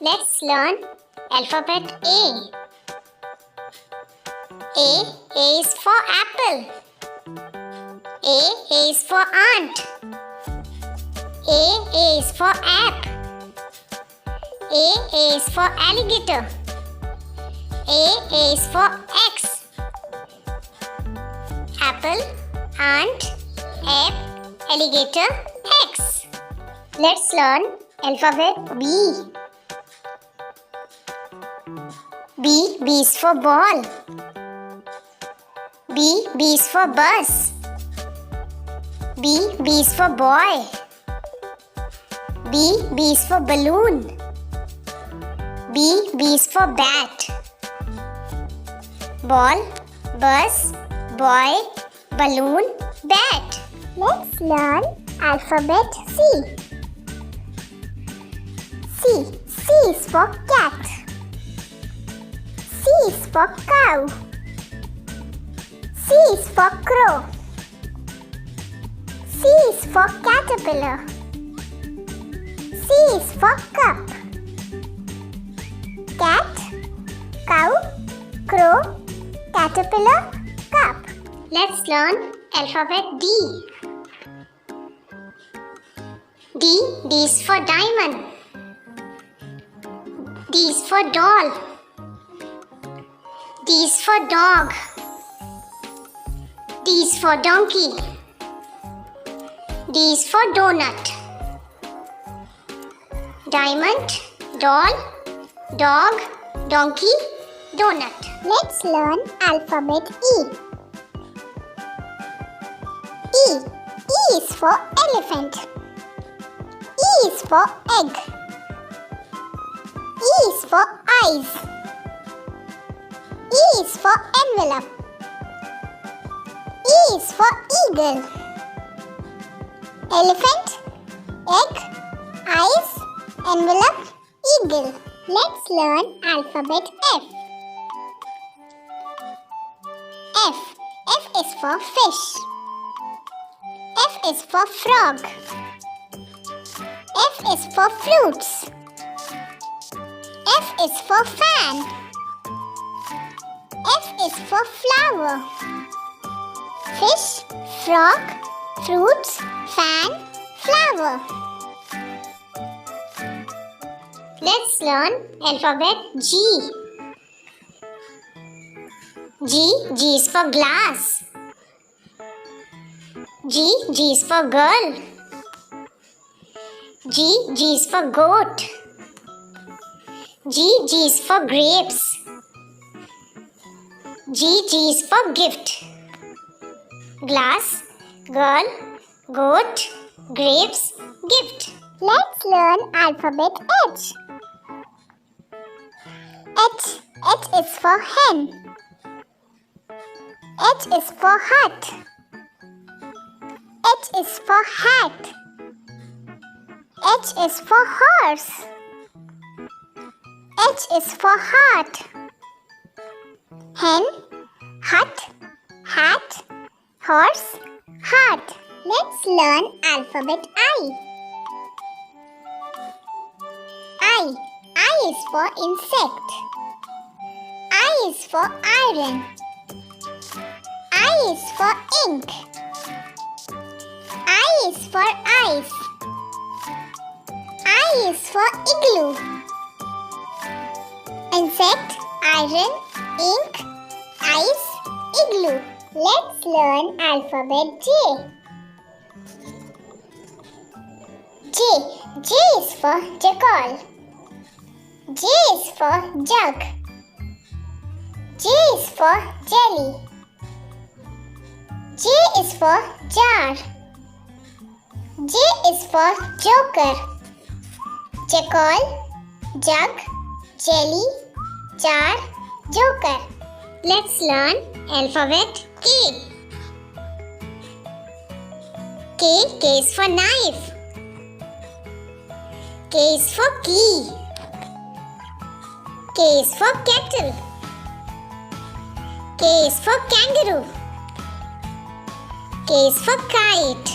Let's learn alphabet A. A is for apple. A is for ant. A is for app. A is for alligator. A is for X. Apple, ant, app, alligator, X. Let's learn alphabet B. B is for ball. B is for bus. B is for boy. B is for balloon. B is for bat. Ball, bus, boy, balloon, bat. Let's learn alphabet C. C is for cat. C is for cow. C is for crow. C is for caterpillar. C is for cup. Cat, cow, crow, caterpillar, cup. Let's learn alphabet D. D is for diamond. D is for doll. D is for dog. D is for donkey. D is for donut. Diamond, doll, dog, donkey, donut. Let's learn alphabet E. E is for elephant. E is for egg. E is for eyes. E is for envelope. E is for eagle. Elephant, egg, eyes, envelope, eagle. Let's learn alphabet F. F is for fish. F is for frog. F is for fruits. F is for fan. F is for flower. Fish, frog, fruits, fan, flower. Let's learn alphabet G. G is for glass. G is for girl. G is for goat. G is for grapes. G is for gift. Glass, girl, goat, grapes, gift. Let's learn alphabet H. H is for hen. H is for hat. H is for hat. H is for horse. H is for heart. Hen, hut, hat, horse, heart. Let's learn alphabet I. I is for insect. I is for iron. I is for ink. I is for ice. I is for igloo. Insect, iron, ink, ice, igloo. Let's learn alphabet J. J is for jackal. J is for jug. J is for jelly. J is for jar. J is for joker. Jackal, jug, jelly, jar, joker. Let's learn alphabet K. K is for knife. K is for key. K is for kettle. K is for kangaroo. K is for kite.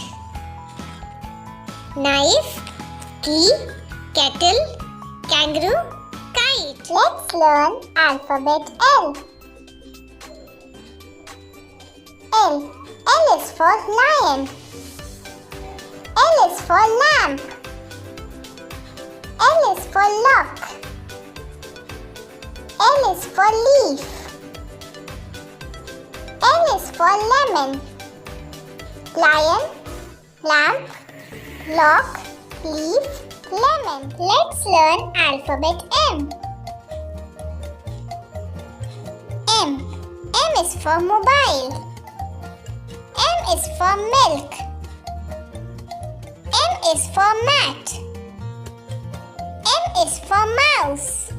Knife, key, kettle, Kangaroo, kite. Let's learn alphabet L. L. L is for lion. L is for lamp. L is for lock. L is for leaf. L is for lemon. Lion, lamp, lock, leaf, lemon. Let's learn alphabet M. M. M is for mobile. M is for milk. M is for mat. M is for mouse.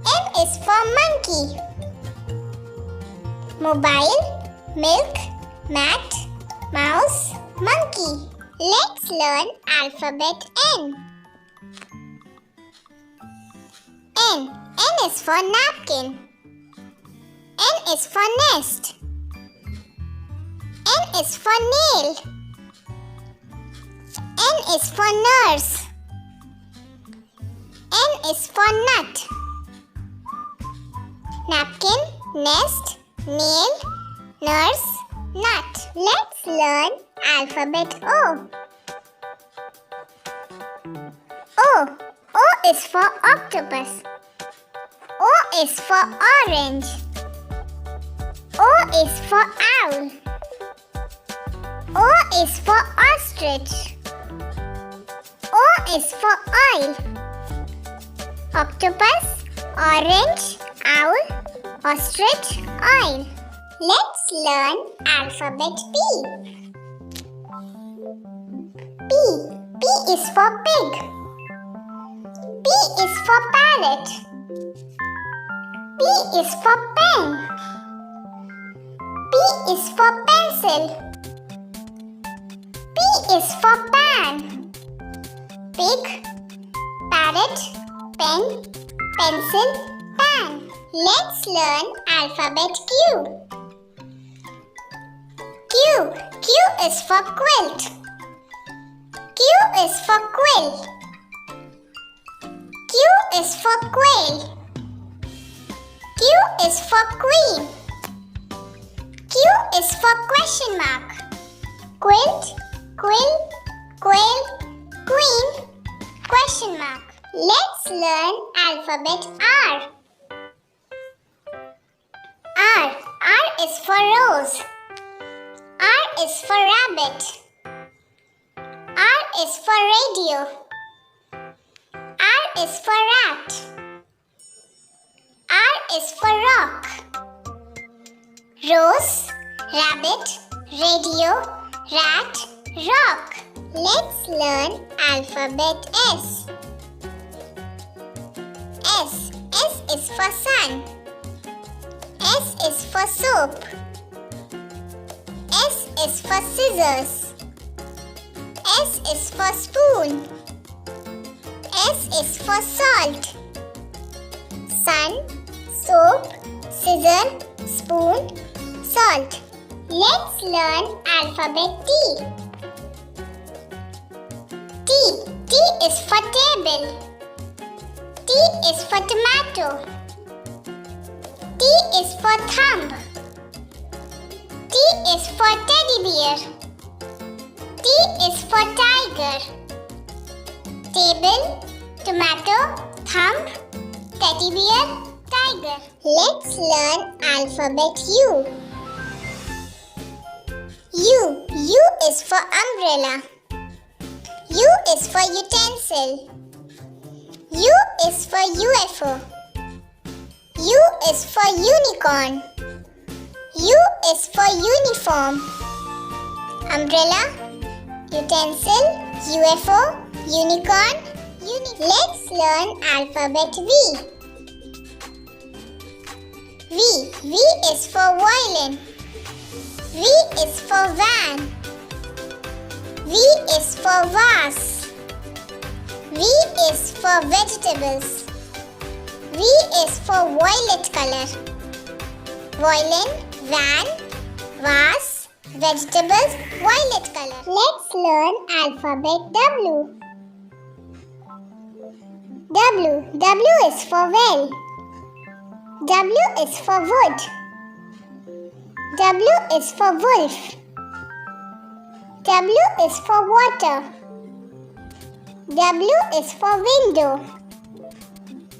M is for monkey. Mobile, milk, mat, mouse, monkey. Let's learn alphabet N. N. N is for napkin. N is for nest. N is for nail. N is for nurse. N is for nut. Napkin, nest, nail, nurse, nut. Let's learn alphabet O. O. O is for octopus. O is for orange. O is for owl. O is for ostrich. O is for oil. Octopus, orange, owl, ostrich, oil. Let's learn alphabet P. P. P is for pig. P is for parrot. P is for pen. P is for pencil. P is for pan. Pig, parrot, pen, pencil, pan. Let's learn alphabet Q. Q. Q is for quilt. Q is for quill. Q is for quail. Q is for queen. Q is for question mark. Quilt, quill, quail, queen, question mark. Let's learn alphabet R. R. R is for rose. R is for rabbit. R is for radio. R is for rat. R is for rock. Rose, rabbit, radio, rat, rock. Let's learn alphabet S. S. S is for sun. S is for soap. S is for scissors. S is for spoon. S is for salt. Sun, soap, scissor, spoon, salt. Let's learn alphabet T. T. T is for table. T is for tomato. T is for thumb. T is for teddy bear. T is for tiger. Table, tomato, thumb, teddy bear, tiger. Let's learn alphabet U. U. U is for umbrella. U is for utensil. U is for UFO. U is for unicorn. U is for uniform. Umbrella, utensil, UFO, unicorn, Let's learn alphabet V. V. V is for violin. V is for van. V is for vase. V is for vegetables. V is for violet color. Violin, van, vase, vegetables, violet color. Let's learn alphabet W. W. W is for well. W is for wood. W is for wolf. W is for water. W is for window.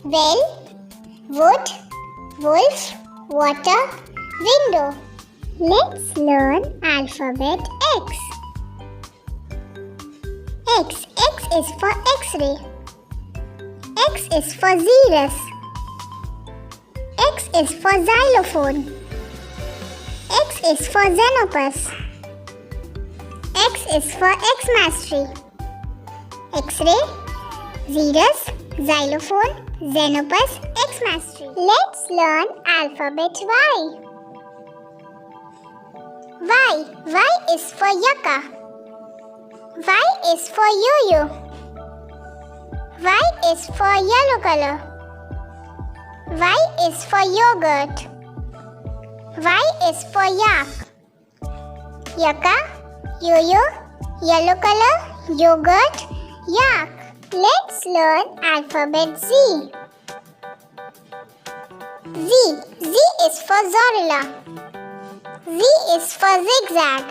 Well, wood, wolf, water, window. Let's learn alphabet X. X. X is for X-ray. X is for Xerus. X is for xylophone. X is for Xenopus. X is for X-mastery. X-ray, Xerus, xylophone, Xenopus, X-mastery. Let's learn alphabet Y. Y. Y is for yucca. Y is for yo-yo. Y is for yellow color. Y is for yogurt. Y is for yak. Yucca, yo-yo, yellow color, yogurt, yak. Let's learn alphabet Z. Z. Z is for Zorilla. Z is for zigzag.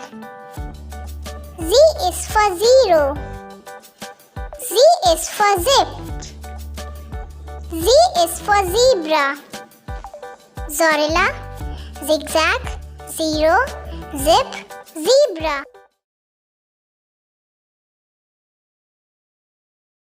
Z is for zero. Z is for zip. Z is for zebra. Zorilla, zigzag, zero, zip, zebra.